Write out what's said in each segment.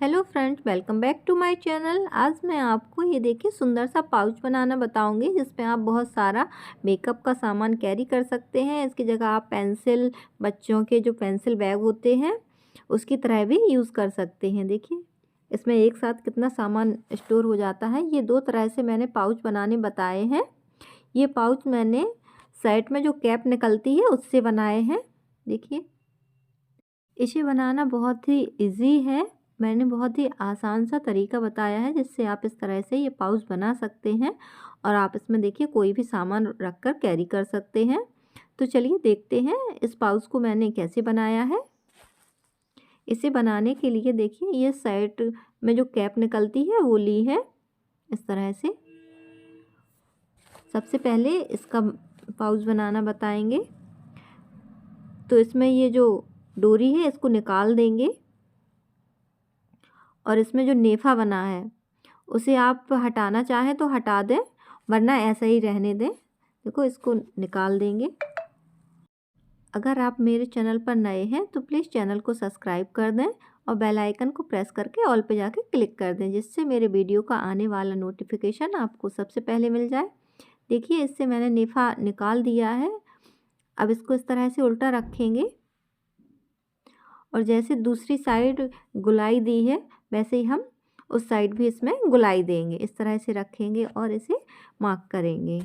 Hello friends, welcome back to my channel. आज मैं आपको ये देखिए सुंदर सा पाउच बनाना बताऊंगी जिसमें आप बहुत सारा मेकअप का सामान कैरी कर सकते हैं। इसकी जगह आप पेंसिल, बच्चों के जो पेंसिल बैग होते हैं उसकी तरह भी यूज़ कर सकते हैं। देखिए इसमें एक साथ कितना सामान स्टोर हो जाता है। ये दो तरह से मैंने पाउच बनाने बताए हैं। ये पाउच मैंने साइड में जो कैप निकलती है उससे बनाए हैं। देखिए इसे बनाना बहुत ही इजी है। मैंने बहुत ही आसान सा तरीका बताया है जिससे आप इस तरह से ये पाउच बना सकते हैं और आप इसमें देखिए कोई भी सामान रखकर कैरी कर सकते हैं। तो चलिए देखते हैं इस पाउच को मैंने कैसे बनाया है। इसे बनाने के लिए देखिए ये साइड में जो कैप निकलती है वो ली है इस तरह से। सबसे पहले इसका पाउच बनाना बताएंगे। तो इसमें ये जो डोरी है इसको निकाल देंगे और इसमें जो नेफा बना है उसे आप हटाना चाहें तो हटा दें, वरना ऐसा ही रहने दें। देखो इसको निकाल देंगे। अगर आप मेरे चैनल पर नए हैं तो प्लीज़ चैनल को सब्सक्राइब कर दें और बेल आइकन को प्रेस करके ऑल पे जाके क्लिक कर दें, जिससे मेरे वीडियो का आने वाला नोटिफिकेशन आपको सबसे पहले मिल जाए। देखिए इससे मैंने नेफा निकाल दिया है। अब इसको इस तरह से उल्टा रखेंगे और जैसे दूसरी साइड गुलाई दी है वैसे ही हम उस साइड भी इसमें गुलाई देंगे। इस तरह से रखेंगे और इसे मार्क करेंगे।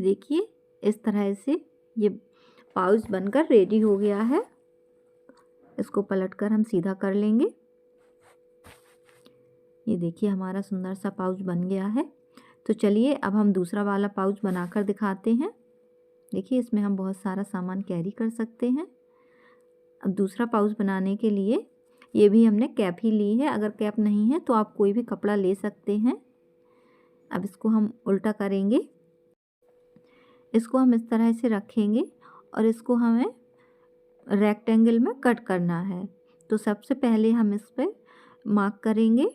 देखिए इस तरह से ये पाउच बनकर रेडी हो गया है। इसको पलटकर हम सीधा कर लेंगे। ये देखिए हमारा सुंदर सा पाउच बन गया है। तो चलिए अब हम दूसरा वाला पाउच बनाकर दिखाते हैं। देखिए इसमें हम बहुत सारा सामान कैरी कर सकते हैं। अब दूसरा पाउच बनाने के लिए ये भी हमने कैप ही ली है। अगर कैप नहीं है तो आप कोई भी कपड़ा ले सकते हैं। अब इसको हम उल्टा करेंगे। इसको हम इस तरह से रखेंगे और इसको हमें रेक्टेंगल में कट करना है। तो सबसे पहले हम इस पर मार्क करेंगे।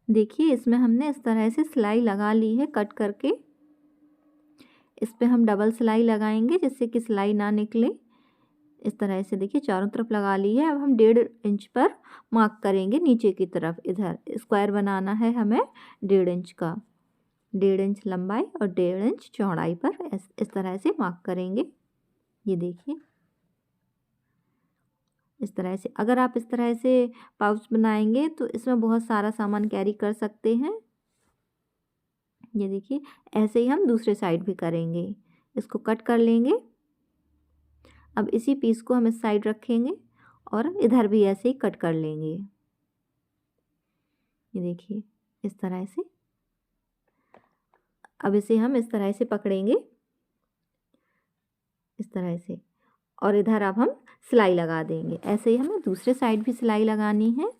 देखिए इसमें हमने इस तरह से सिलाई लगा ली है कट करके। इस पे हम डबल सिलाई लगाएंगे जिससे कि सिलाई ना निकले। इस तरह से देखिए चारों तरफ लगा ली है। अब हम 1.5 इंच पर मार्क करेंगे नीचे की तरफ। इधर स्क्वायर बनाना है हमें 1.5 इंच का। 1.5 इंच लंबाई और 1.5 इंच चौड़ाई पर इस तरह से मार्क करेंगे। ये देखिए इस तरह से। अगर आप इस तरह से पाउच बनाएंगे तो इसमें बहुत सारा सामान कैरी कर सकते हैं। ये देखिए ऐसे ही हम दूसरे साइड भी करेंगे। इसको कट कर लेंगे। अब इसी पीस को हम इस साइड रखेंगे और इधर भी ऐसे ही कट कर लेंगे। ये देखिए इस तरह से। अब इसे हम इस तरह से पकड़ेंगे, इस तरह से, और इधर अब हम सिलाई लगा देंगे। ऐसे ही हमें दूसरे साइड भी सिलाई लगानी है।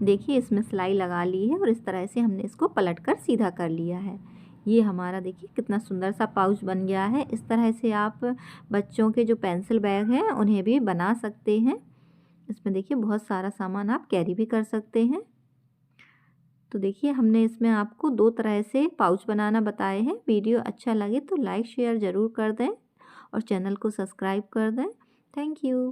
देखिए इसमें सिलाई लगा ली है और इस तरह से हमने इसको पलटकर सीधा कर लिया है। ये हमारा देखिए कितना सुंदर सा पाउच बन गया है। इस तरह से आप बच्चों के जो पेंसिल बैग हैं उन्हें भी बना सकते हैं। इसमें देखिए बहुत सारा सामान आप कैरी भी कर सकते हैं। तो देखिए हमने इसमें आपको 2 तरह से पाउच बनाना बताए हैं। वीडियो अच्छा लगे तो लाइक शेयर ज़रूर कर दें और चैनल को सब्सक्राइब कर दें। Thank you.